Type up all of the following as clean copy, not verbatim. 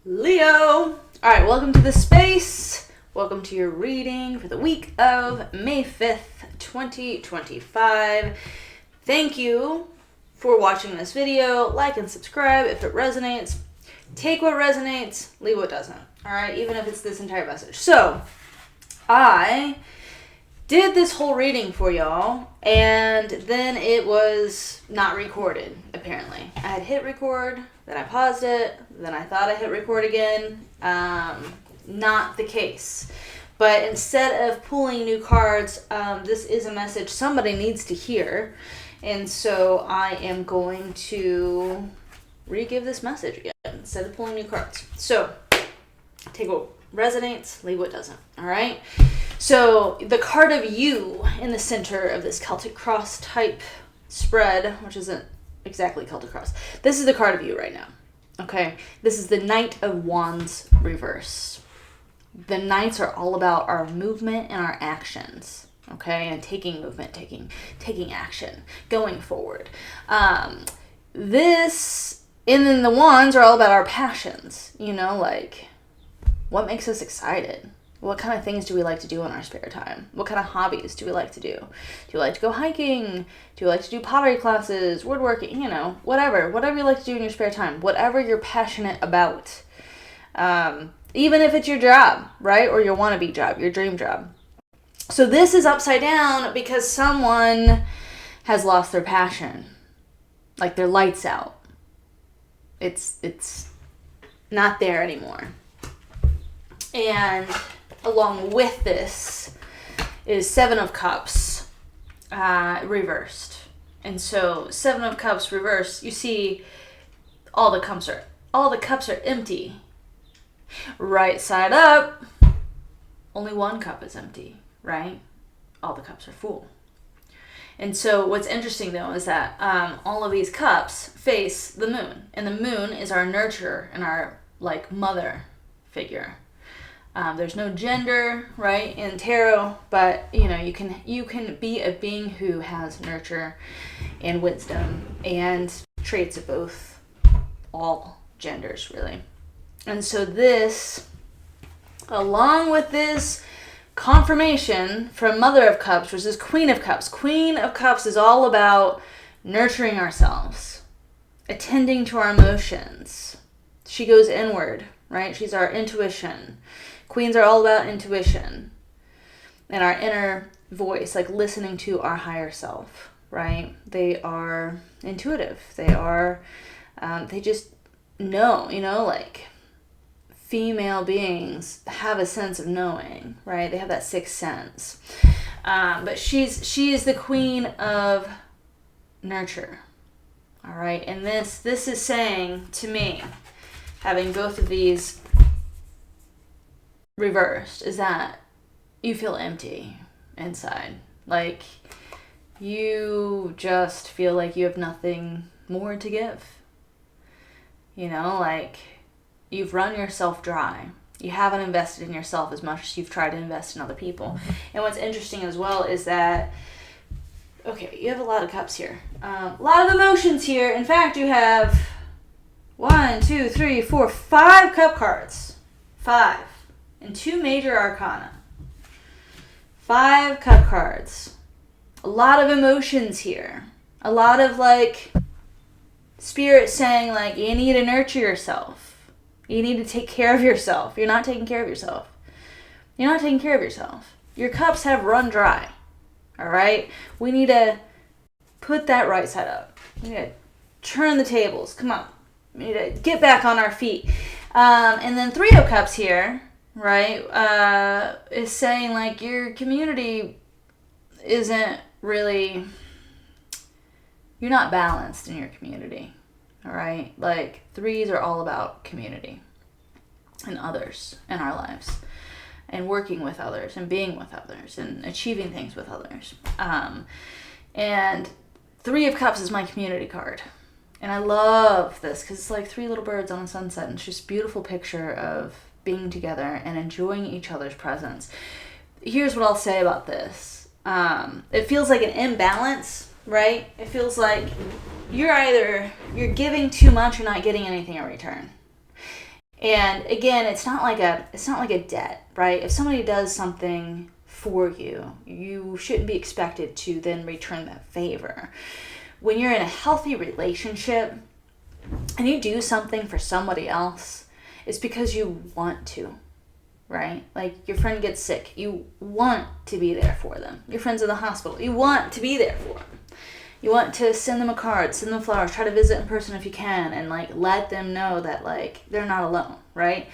Leo! Alright, welcome to the space. Welcome to your reading for the week of May 5th, 2025. Thank you for watching this video. Like and subscribe if it resonates. Take what resonates, leave what doesn't. Alright, even if it's this entire message. So, I did this whole reading for y'all, and then it was not recorded, apparently. I had hit record, then I paused it, then I thought I hit record again. Not the case. But instead of pulling new cards, this is a message somebody needs to hear. And so I am going to re-give this message again instead of pulling new cards. So, take what resonates, leave what doesn't. Alright? So, the card of you in the center of this Celtic Cross type spread, which isn't exactly Celtic Cross. This is the card of you right now. Okay? This is the Knight of Wands reverse. The Knights are all about our movement and our actions. Okay? And taking movement, taking action, going forward. And then the Wands are all about our passions. You know, like, what makes us excited? What kind of things do we like to do in our spare time? What kind of hobbies do we like to do? Do you like to go hiking? Do you like to do pottery classes, woodworking, whatever you like to do in your spare time, whatever you're passionate about. Even if it's your job, right? Or your wannabe job, your dream job. So this is upside down because someone has lost their passion. Like their light's out. It's not there anymore. And along with this is Seven of Cups reversed. And so Seven of Cups reversed, you see all the cups are empty. Right side up, only one cup is empty, right? All the cups are full. And so what's interesting though is that all of these cups face the moon, and the moon is our nurturer and our mother figure. There's no gender, right, in tarot, but you can be a being who has nurture and wisdom and traits of both, all genders, really. And so this, along with this confirmation from Mother of Cups, which is Queen of Cups. Queen of Cups is all about nurturing ourselves, attending to our emotions. She goes inward, right? She's our intuition. Queens are all about intuition and our inner voice, like listening to our higher self, right? They are intuitive. They are, they just know, female beings have a sense of knowing, right? They have that sixth sense. But she is the queen of nurture, all right? And this is saying to me, having both of these reversed, is that you feel empty inside. Like, you just feel like you have nothing more to give. You've run yourself dry. You haven't invested in yourself as much as you've tried to invest in other people. And what's interesting as well is that, okay, you have a lot of cups here. A lot of emotions here. In fact, you have 5 cup cards. 5. And 2 major arcana. 5 cup cards. A lot of emotions here. A lot of spirit saying you need to nurture yourself. You need to take care of yourself. You're not taking care of yourself. You're not taking care of yourself. Your cups have run dry. Alright? We need to put that right side up. We need to turn the tables. Come on. We need to get back on our feet. And then 3 of Cups here, right, is saying your community isn't really, you're not balanced in your community, all right? 3s are all about community and others in our lives and working with others and being with others and achieving things with others. And 3 of Cups is my community card. And I love this because it's like 3 little birds on a sunset, and it's just a beautiful picture of being together and enjoying each other's presence. Here's what I'll say about this. It feels like an imbalance, right? It feels like you're giving too much or not getting anything in return. And again, it's not like a debt, right? If somebody does something for you, you shouldn't be expected to then return that favor. When you're in a healthy relationship and you do something for somebody else, it's because you want to, right? Like your friend gets sick, you want to be there for them. Your friend's in the hospital, you want to be there for them. You want to send them a card, send them flowers, try to visit in person if you can, and like let them know that like they're not alone, right?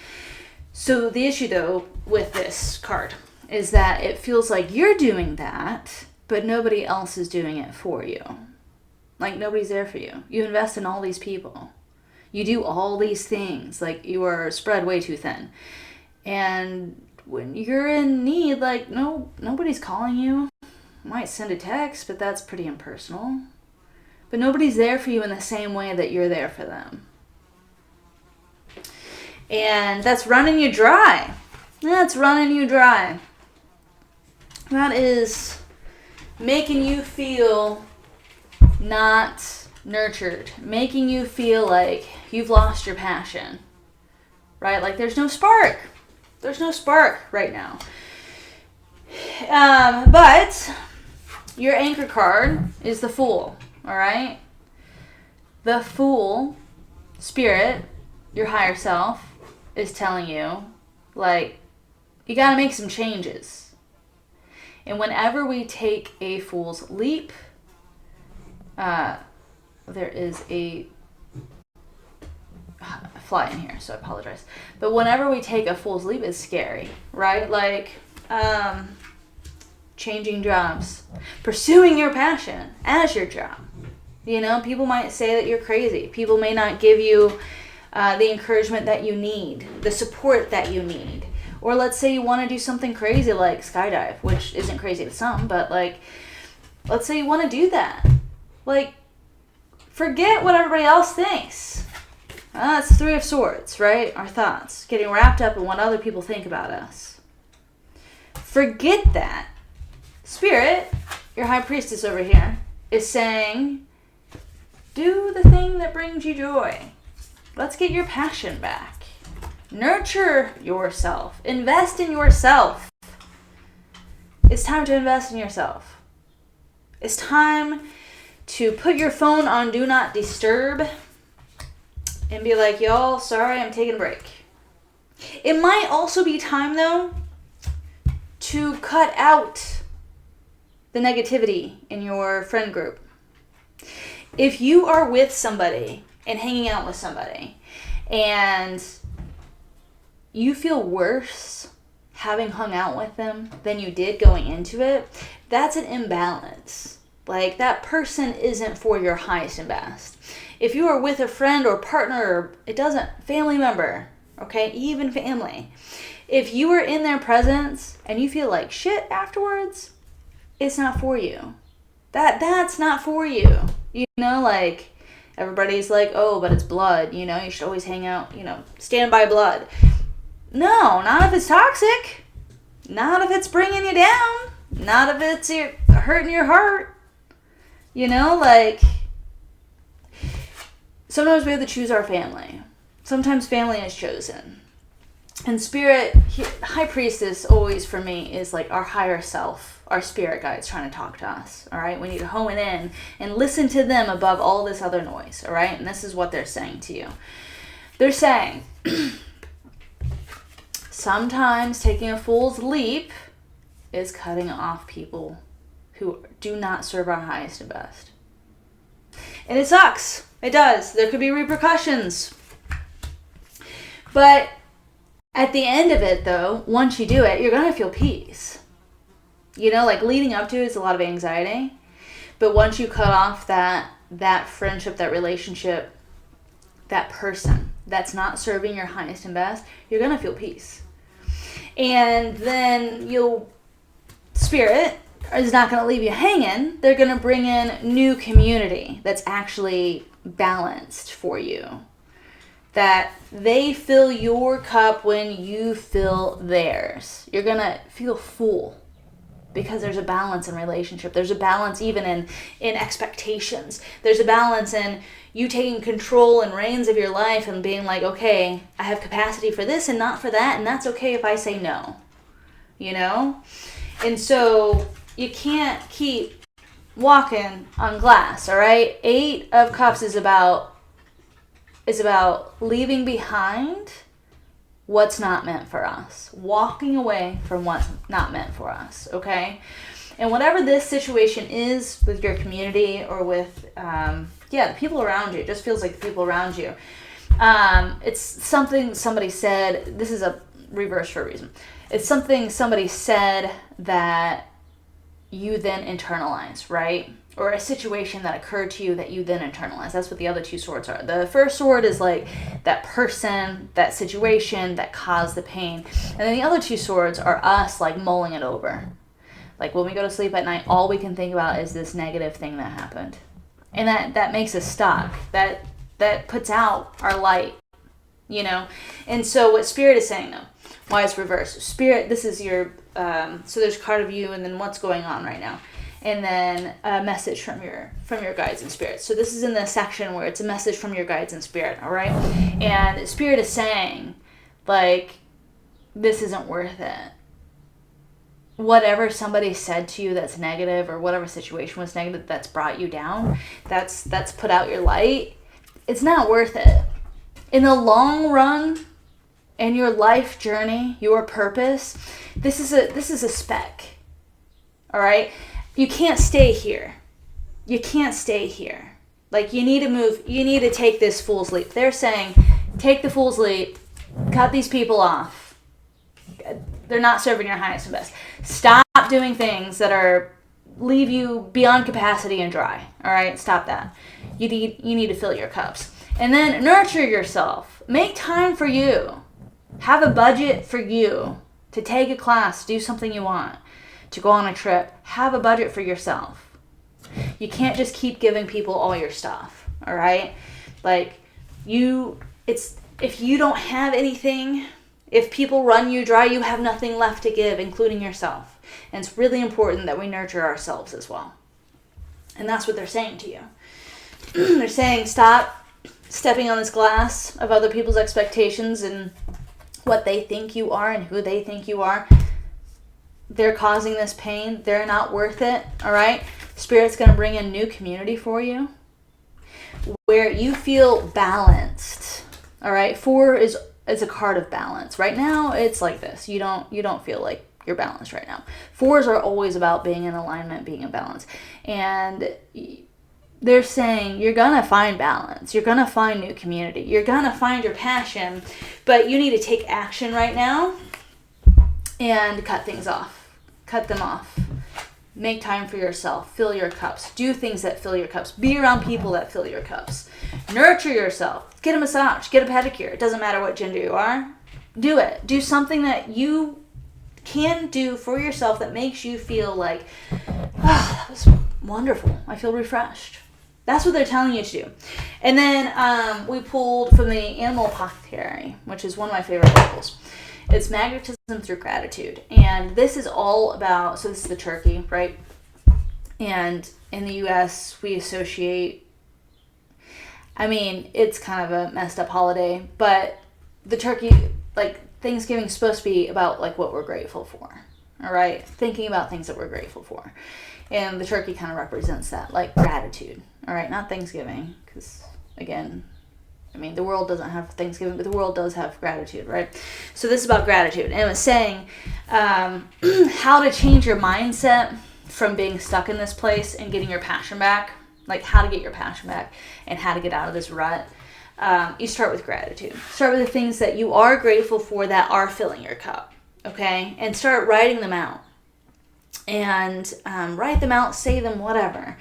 So the issue though with this card is that it feels like you're doing that, but nobody else is doing it for you. Like nobody's there for you. You invest in all these people. You do all these things. Like you are spread way too thin. And when you're in need, like nobody's calling you. Might send a text, but that's pretty impersonal. But nobody's there for you in the same way that you're there for them. And that's running you dry. That's running you dry. That is making you feel not nurtured. Making you feel like you've lost your passion. Right? Like there's no spark. There's no spark right now. But your anchor card is the Fool, all right? The Fool, spirit, your higher self, is telling you, like, you got to make some changes. And whenever we take a fool's leap, there is a fly in here, so I apologize. But whenever we take a fool's leap, it's scary, right? Like, changing jobs, pursuing your passion as your job. You know, people might say that you're crazy. People may not give you the encouragement that you need, the support that you need. Or let's say you want to do something crazy like skydive, which isn't crazy to some, but like, let's say you want to do that. Like, forget what everybody else thinks. That's Three of Swords, right? Our thoughts, getting wrapped up in what other people think about us. Forget that. Spirit, your high priestess over here, is saying, do the thing that brings you joy. Let's get your passion back. Nurture yourself. Invest in yourself. It's time to invest in yourself. It's time to put your phone on Do Not Disturb and be like, y'all, sorry, I'm taking a break. It might also be time, though, to cut out the negativity in your friend group. If you are with somebody and hanging out with somebody and you feel worse having hung out with them than you did going into it, that's an imbalance. Like, that person isn't for your highest and best. If you are with a friend or partner, or family member, okay, even family, if you are in their presence and you feel like shit afterwards, it's not for you. That's not for you. You know, like, everybody's like, oh, but it's blood, you know, you should always hang out, you know, stand by blood. No, not if it's toxic. Not if it's bringing you down. Not if it's hurting your heart. You know, like, sometimes we have to choose our family. Sometimes family is chosen. And spirit, high priestess always for me is like our higher self, our spirit guides trying to talk to us, all right? We need to hone it in and listen to them above all this other noise, all right? And this is what they're saying to you. They're saying, sometimes taking a fool's leap is cutting off people who do not serve our highest and best. And it sucks. It does. There could be repercussions. But at the end of it, though, once you do it, you're going to feel peace. You know, like leading up to it is a lot of anxiety. But once you cut off that friendship, that relationship, that person that's not serving your highest and best, you're going to feel peace. And then spirit is not going to leave you hanging. They're going to bring in new community that's actually balanced for you. That they fill your cup when you fill theirs. You're going to feel full. because there's a balance in relationship. There's a balance even in expectations. There's a balance in you taking control and reins of your life and being like, okay, I have capacity for this and not for that, and that's okay if I say no, you know? And so you can't keep walking on glass, all right? 8 of Cups is about leaving behind what's not meant for us, walking away from what's not meant for us, okay? And whatever this situation is with your community or with, the people around you, it just feels like the people around you. It's something somebody said, this is a reverse for a reason. It's something somebody said that you then internalize, right? Or a situation that occurred to you that you then internalize. That's what the other 2 swords are. The first sword is like that person, that situation that caused the pain. And then the other 2 swords are us like mulling it over. Like when we go to sleep at night, all we can think about is this negative thing that happened. And that makes us stuck. That puts out our light, you know? And so what Spirit is saying though, why it's reversed. Spirit, this is your, so there's a card of you and then what's going on right now. And then a message from your guides and spirits. So this is in the section where it's a message from your guides and spirit, all right? And Spirit is saying, like, this isn't worth it. Whatever somebody said to you that's negative, or whatever situation was negative that's brought you down, that's put out your light, it's not worth it. In the long run, in your life journey, your purpose, this is a speck, all right? You can't stay here. You can't stay here. Like, you need to move. You need to take this fool's leap. They're saying, take the fool's leap. Cut these people off. They're not serving your highest and best. Stop doing things that leave you beyond capacity and dry. All right? Stop that. You need to fill your cups. And then nurture yourself. Make time for you. Have a budget for you to take a class, do something you want, to go on a trip. Have a budget for yourself. You can't just keep giving people all your stuff, all right? Like, if you don't have anything, if people run you dry, you have nothing left to give, including yourself. And it's really important that we nurture ourselves as well. And that's what they're saying to you. They're saying, stop stepping on this glass of other people's expectations and what they think you are and who they think you are. They're causing this pain. They're not worth it, all right? Spirit's going to bring in new community for you where you feel balanced, all right? 4 is a card of balance. Right now, it's like this. You don't feel like you're balanced right now. 4s are always about being in alignment, being in balance. And they're saying you're going to find balance. You're going to find new community. You're going to find your passion, but you need to take action right now and cut things off. Cut them off. Make time for yourself. Fill your cups. Do things that fill your cups. Be around people that fill your cups. Nurture yourself. Get a massage. Get a pedicure. It doesn't matter what gender you are. Do it. Do something that you can do for yourself that makes you feel like, that was wonderful. I feel refreshed. That's what they're telling you to do. And then we pulled from the Animal Apothecary, which is one of my favorite books. It's magnetism through gratitude. And this is all about, so this is the turkey, right? And in the U.S., we associate, it's kind of a messed up holiday, but the turkey, like, Thanksgiving's supposed to be about, like, what we're grateful for, all right? Thinking about things that we're grateful for. And the turkey kind of represents that, like, gratitude, all right? Not Thanksgiving, because, again, the world doesn't have Thanksgiving, but the world does have gratitude, right? So this is about gratitude. And it was saying how to change your mindset from being stuck in this place and getting your passion back, like how to get your passion back and how to get out of this rut. You start with gratitude. Start with the things that you are grateful for that are filling your cup, okay? And start writing them out. And write them out, say them, whatever.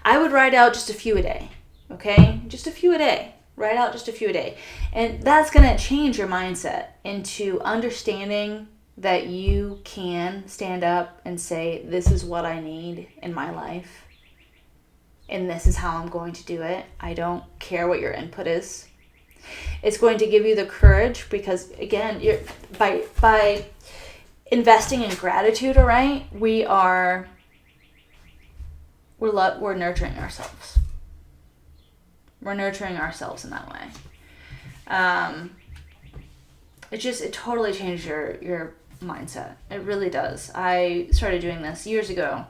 I would write out just a few a day, okay? Just a few a day. Write out just a few a day. And that's going to change your mindset into understanding that you can stand up and say, this is what I need in my life. And this is how I'm going to do it. I don't care what your input is. It's going to give you the courage because, again, investing in gratitude, all right, we're nurturing ourselves. We're nurturing ourselves in that way. It totally changes your mindset. It really does. I started doing this years ago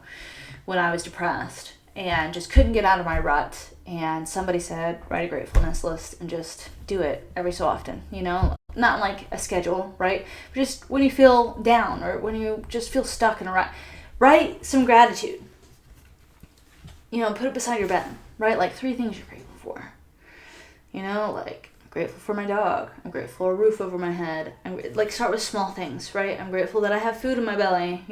when I was depressed and just couldn't get out of my rut. And somebody said, write a gratefulness list and just do it every so often, not like a schedule, right? But just when you feel down or when you just feel stuck in a rut, write some gratitude. Put it beside your bed, right? Like 3 things you're grateful for. Like, I'm grateful for my dog. I'm grateful for a roof over my head. Start with small things, right? I'm grateful that I have food in my belly,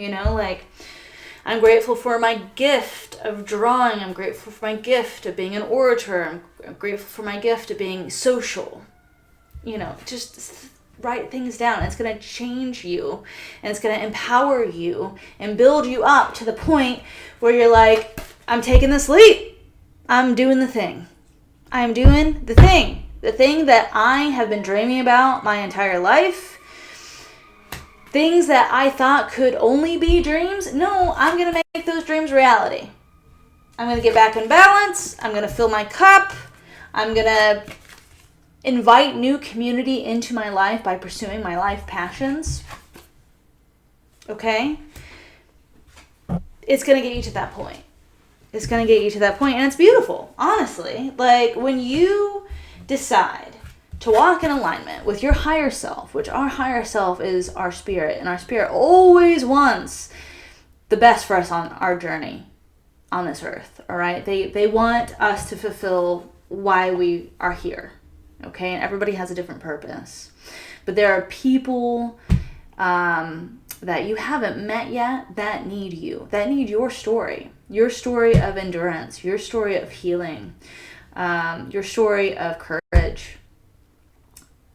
I'm grateful for my gift of drawing. I'm grateful for my gift of being an orator. I'm grateful for my gift of being social. Just write things down. It's going to change you, and it's going to empower you and build you up to the point where you're like, I'm taking this leap. I'm doing the thing. I'm doing the thing. The thing that I have been dreaming about my entire life. Things that I thought could only be dreams. No, I'm going to make those dreams reality. I'm going to get back in balance. I'm going to fill my cup. I'm going to invite new community into my life by pursuing my life passions. Okay? It's going to get you to that point. It's going to get you to that point, and it's beautiful, honestly. Like, when you decide to walk in alignment with your higher self, which our higher self is our spirit, and our spirit always wants the best for us on our journey on this earth, all right? They want us to fulfill why we are here, okay? And everybody has a different purpose. But there are people that you haven't met yet that need you, that need your story of endurance, your story of healing, your story of courage,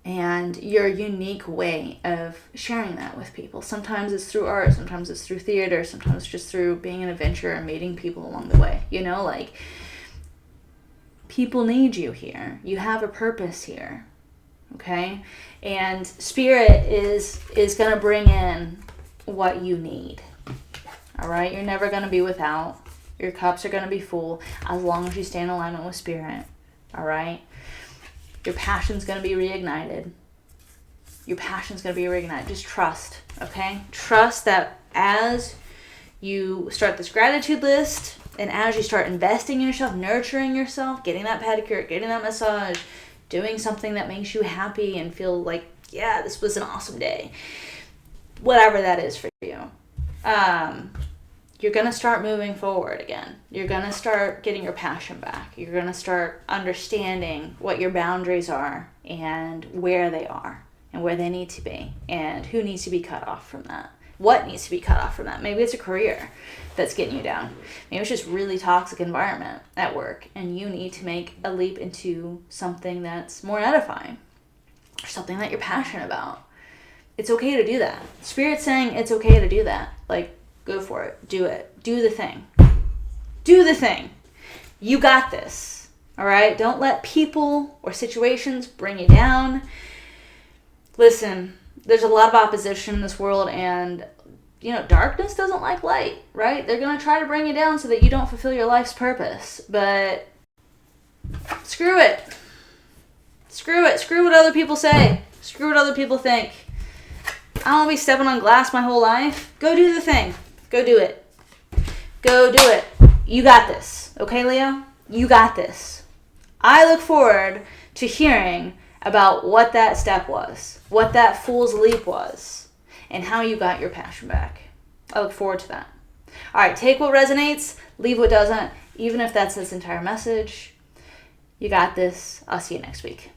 and your unique way of sharing that with people. Sometimes it's through art, sometimes it's through theater, sometimes it's just through being an adventurer and meeting people along the way. People need you here. You have a purpose here, okay? And spirit is going to bring in what you need, all right? You're never going to be without. Your cups are going to be full as long as you stay in alignment with spirit, all right? Your passion's going to be reignited. Just trust, okay? Trust that as you start this gratitude list and as you start investing in yourself, nurturing yourself, getting that pedicure, getting that massage, doing something that makes you happy and feel like, yeah, this was an awesome day, whatever that is for you, you're going to start moving forward again. You're going to start getting your passion back. You're going to start understanding what your boundaries are and where they are and where they need to be and who needs to be cut off from that. What needs to be cut off from that? Maybe it's a career that's getting you down. Maybe it's just really toxic environment at work and you need to make a leap into something that's more edifying or something that you're passionate about. It's okay to do that. Spirit's saying it's okay to do that. Go for it. Do it. Do the thing. Do the thing. You got this. All right? Don't let people or situations bring you down. Listen, there's a lot of opposition in this world, and, darkness doesn't like light, right? They're going to try to bring you down so that you don't fulfill your life's purpose. But screw it. Screw it. Screw what other people say. Screw what other people think. I don't want to be stepping on glass my whole life. Go do the thing. Go do it. Go do it. You got this. Okay, Leo? You got this. I look forward to hearing about what that step was, what that fool's leap was, and how you got your passion back. I look forward to that. All right, take what resonates, leave what doesn't, even if that's this entire message. You got this. I'll see you next week.